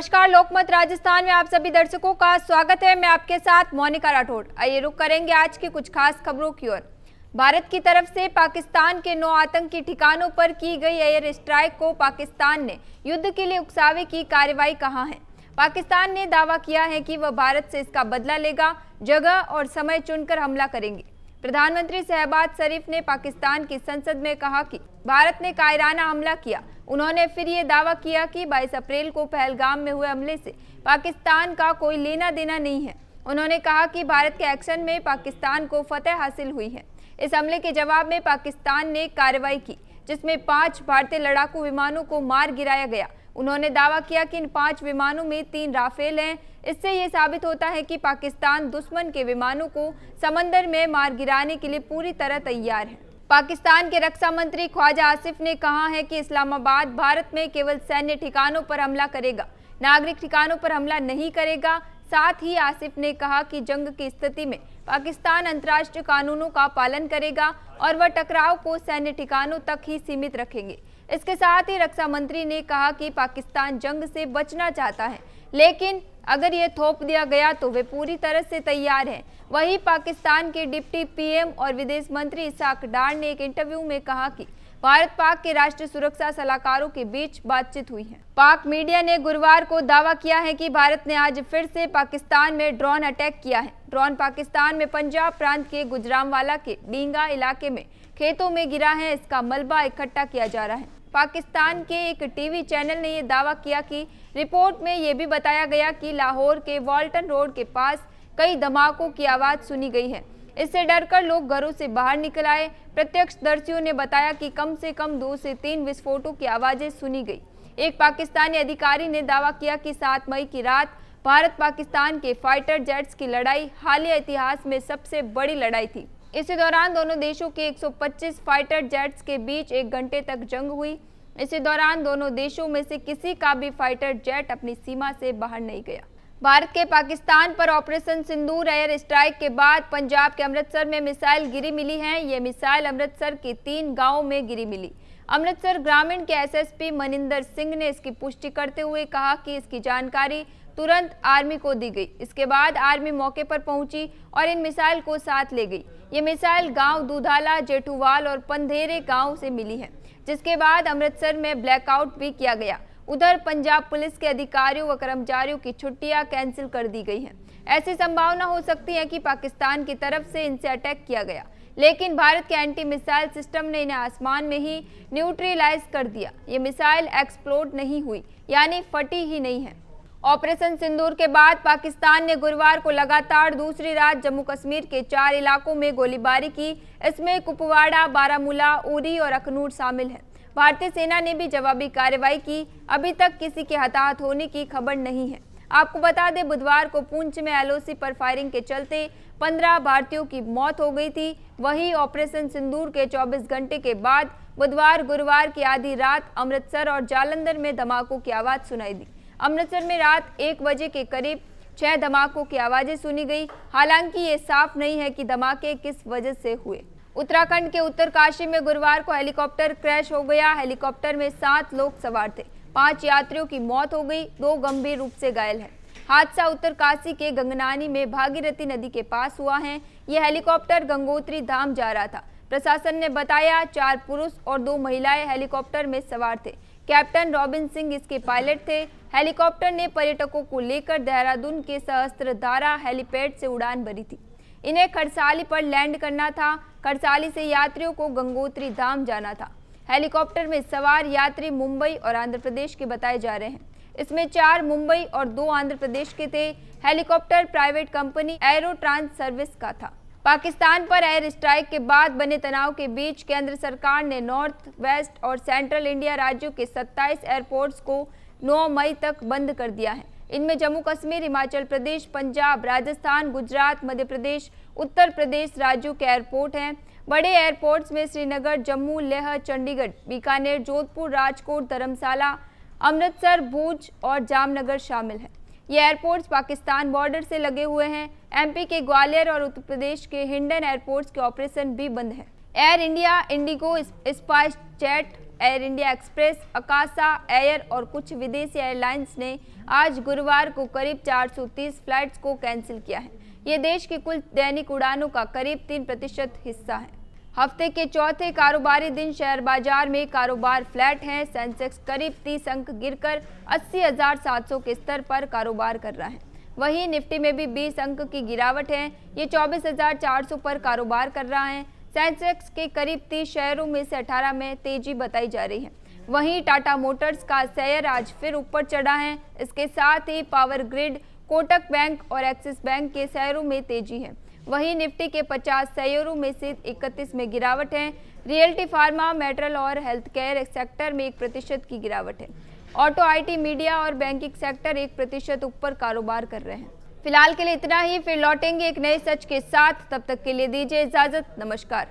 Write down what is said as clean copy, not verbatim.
नमस्कार, लोकमत राजस्थान में आप सभी दर्शकों का स्वागत है। मैं आपके साथ मोनिका राठौड़। आइए रुक करेंगे आज की कुछ खास खबरों की ओर। भारत की तरफ से पाकिस्तान के 9 आतंकी ठिकानों पर की गई एयर स्ट्राइक को पाकिस्तान ने युद्ध के लिए उकसावे की कार्रवाई कहा है। पाकिस्तान ने दावा किया है कि वह भारत से इसका बदला लेगा, जगह और समय चुनकर हमला करेंगे। प्रधानमंत्री शहबाज शरीफ ने पाकिस्तान की संसद में कहा कि भारत ने कायराना हमला किया। उन्होंने फिर ये दावा किया कि 22 अप्रैल को पहलगाम में हुए हमले से पाकिस्तान का कोई लेना देना नहीं है। उन्होंने कहा कि भारत के एक्शन में पाकिस्तान को फतह हासिल हुई है। इस हमले के जवाब में पाकिस्तान ने कार्रवाई की, जिसमें 5 भारतीय लड़ाकू विमानों को मार गिराया गया। उन्होंने दावा किया कि इन 5 विमानों में 3 राफेल हैं। इससे ये साबित होता है कि पाकिस्तान दुश्मन के विमानों को समंदर में मार गिराने के लिए पूरी तरह तैयार है। पाकिस्तान के रक्षा मंत्री ख्वाजा आसिफ ने कहा है कि इस्लामाबाद भारत में केवल सैन्य ठिकानों पर हमला करेगा, नागरिक ठिकानों पर हमला नहीं करेगा। साथ ही आसिफ ने कहा कि जंग की स्थिति में पाकिस्तान अंतर्राष्ट्रीय कानूनों का पालन करेगा और वह टकराव को सैन्य ठिकानों तक ही सीमित रखेंगे। इसके साथ ही रक्षा मंत्री ने कहा कि पाकिस्तान जंग से बचना चाहता है, लेकिन अगर ये थोप दिया गया तो वे पूरी तरह से तैयार हैं। वहीं पाकिस्तान के डिप्टी पीएम और विदेश मंत्री इसाक डार ने एक इंटरव्यू में कहा कि भारत पाक के राष्ट्रीय सुरक्षा सलाहकारों के बीच बातचीत हुई है। पाक मीडिया ने गुरुवार को दावा किया है कि भारत ने आज फिर से पाकिस्तान में ड्रोन अटैक किया है। ड्रोन पाकिस्तान में पंजाब प्रांत के गुजरांवाला के डींगा इलाके में खेतों में गिरा है। इसका मलबा इकट्ठा किया जा रहा है। पाकिस्तान के एक टीवी चैनल ने यह दावा किया कि रिपोर्ट में यह भी बताया गया कि लाहौर के वॉल्टन रोड के पास कई धमाकों की आवाज सुनी गई है। इससे डरकर लोग घरों से बाहर निकल आए। प्रत्यक्षदर्शियों ने बताया कि कम से कम 2 से 3 विस्फोटों की आवाजें सुनी गई। एक पाकिस्तानी अधिकारी ने दावा किया कि 7 मई की रात भारत पाकिस्तान के फाइटर जेट्स की लड़ाई हालिया इतिहास में सबसे बड़ी लड़ाई थी। इसी दौरान दोनों देशों के 125 फाइटर जेट्स के बीच 1 घंटे तक जंग हुई। इसी दौरान दोनों देशों में से किसी का भी फाइटर जेट अपनी सीमा से बाहर नहीं गया। भारत के पाकिस्तान पर ऑपरेशन सिंदूर एयर स्ट्राइक के बाद पंजाब के अमृतसर में मिसाइल गिरी मिली है। ये मिसाइल अमृतसर के 3 गांवों में गिरी मिली। अमृतसर ग्रामीण के एसएसपी मनिंदर सिंह ने इसकी पुष्टि करते हुए कहा कि इसकी जानकारी तुरंत आर्मी को दी गई। इसके बाद आर्मी मौके पर पहुंची और इन मिसाइल को साथ ले गई। ये मिसाइल गांव दूधाला, जेठूवाल और पंधेरे गांव से मिली है, जिसके बाद अमृतसर में ब्लैकआउट भी किया गया। उधर पंजाब पुलिस के अधिकारियों व कर्मचारियों की छुट्टियां कैंसिल कर दी गई हैं। ऐसी संभावना हो सकती है कि पाकिस्तान की तरफ से इनसे अटैक किया गया, लेकिन भारत के एंटी मिसाइल सिस्टम ने इन्हें आसमान में ही न्यूट्रलाइज कर दिया। ये मिसाइल एक्सप्लोड नहीं हुई, यानी फटी ही नहीं है। ऑपरेशन सिंदूर के बाद पाकिस्तान ने गुरुवार को लगातार दूसरी रात जम्मू कश्मीर के 4 इलाकों में गोलीबारी की। इसमें कुपवाड़ा, बारामूला, उरी और अखनूर शामिल है। भारतीय सेना ने भी जवाबी कार्रवाई की। अभी तक किसी के हताहत होने की खबर नहीं है। आपको बता दें, बुधवार को पुंछ में एलओसी पर फायरिंग के चलते 15 भारतीयों की मौत हो गई थी। वहीं ऑपरेशन सिंदूर के 24 घंटे के बाद बुधवार गुरुवार की आधी रात अमृतसर और जालंधर में धमाकों की आवाज सुनाई दी। अमृतसर में रात 1 बजे के करीब 6 धमाकों की आवाजें सुनी गई। हालांकि ये साफ नहीं है कि धमाके किस वजह से हुए। उत्तराखंड के उत्तरकाशी में गुरुवार को हेलीकॉप्टर क्रैश हो गया। हेलीकॉप्टर में 7 लोग सवार थे। 5 यात्रियों की मौत हो गई, 2 गंभीर रूप से घायल हैं। हादसा उत्तरकाशी के गंगनानी में भागीरथी नदी के पास हुआ है। यह हेलीकॉप्टर गंगोत्री धाम जा रहा था। प्रशासन ने बताया 4 पुरुष और 2 महिलाएं हेलीकॉप्टर में सवार थे। कैप्टन रॉबिन सिंह इसके पायलट थे। हेलीकॉप्टर ने पर्यटकों को लेकर देहरादून के सहस्त्रधारा हेलीपैड से उड़ान भरी थी। इन्हें खरसाली पर लैंड करना था। खरसाली से यात्रियों को गंगोत्री धाम जाना था। हेलीकॉप्टर में सवार यात्री मुंबई और आंध्र प्रदेश के बताए जा रहे हैं। इसमें 4 मुंबई और 2 आंध्र प्रदेश के थे। Helicopter private company aero trans service का था। पाकिस्तान पर एयर स्ट्राइक के बाद बने तनाव के बीच केंद्र सरकार ने नॉर्थ वेस्ट और सेंट्रल इंडिया राज्यों के 27 एयरपोर्ट्स को 9 मई तक बंद कर दिया है। इनमें जम्मू कश्मीर, हिमाचल प्रदेश, पंजाब, राजस्थान, गुजरात, मध्य प्रदेश, उत्तर प्रदेश राज्यों के एयरपोर्ट हैं। बड़े एयरपोर्ट्स में श्रीनगर, जम्मू, लेह, चंडीगढ़, बीकानेर, जोधपुर, राजकोट, धर्मशाला, अमृतसर, भूज और जामनगर शामिल हैं। ये एयरपोर्ट्स पाकिस्तान बॉर्डर से लगे हुए हैं। एमपी के ग्वालियर और उत्तर प्रदेश के हिंडन एयरपोर्ट्स के ऑपरेशन भी बंद हैं। Air India, Indigo, spice jet, air India express, Akasha air और कुछ विदेशी एयरलाइंस ने आज गुरुवार को करीब 430 फ्लाइट्स को कैंसिल किया है। ये देश की कुल दैनिक उड़ानों का करीब 3% हिस्सा है। हफ्ते के चौथे कारोबारी दिन शेयर बाजार में कारोबार फ्लैट है। सेंसेक्स करीब 30 अंक गिरकर 80,700 के स्तर पर कारोबार कर रहा है। वहीं निफ्टी में भी 20 अंक की गिरावट है। ये 24,400 पर कारोबार कर रहा है। सेंसेक्स के करीब 30 शेयरों में से 18 में तेजी बताई जा रही है। वहीं टाटा मोटर्स का शेयर आज फिर ऊपर चढ़ा है। इसके साथ ही पावर ग्रिड, कोटक बैंक और एक्सिस बैंक के शेयरों में तेजी है। वहीं निफ्टी के 50 शेयरों में से 31 में गिरावट है। रियल्टी, फार्मा, मेटल और हेल्थ केयर सेक्टर में 1% की गिरावट है। ऑटो, आईटी, मीडिया और बैंकिंग सेक्टर 1% ऊपर कारोबार कर रहे हैं। फिलहाल के लिए इतना ही, फिर लौटेंगे एक नए सच के साथ। तब तक के लिए दीजिए इजाजत। नमस्कार।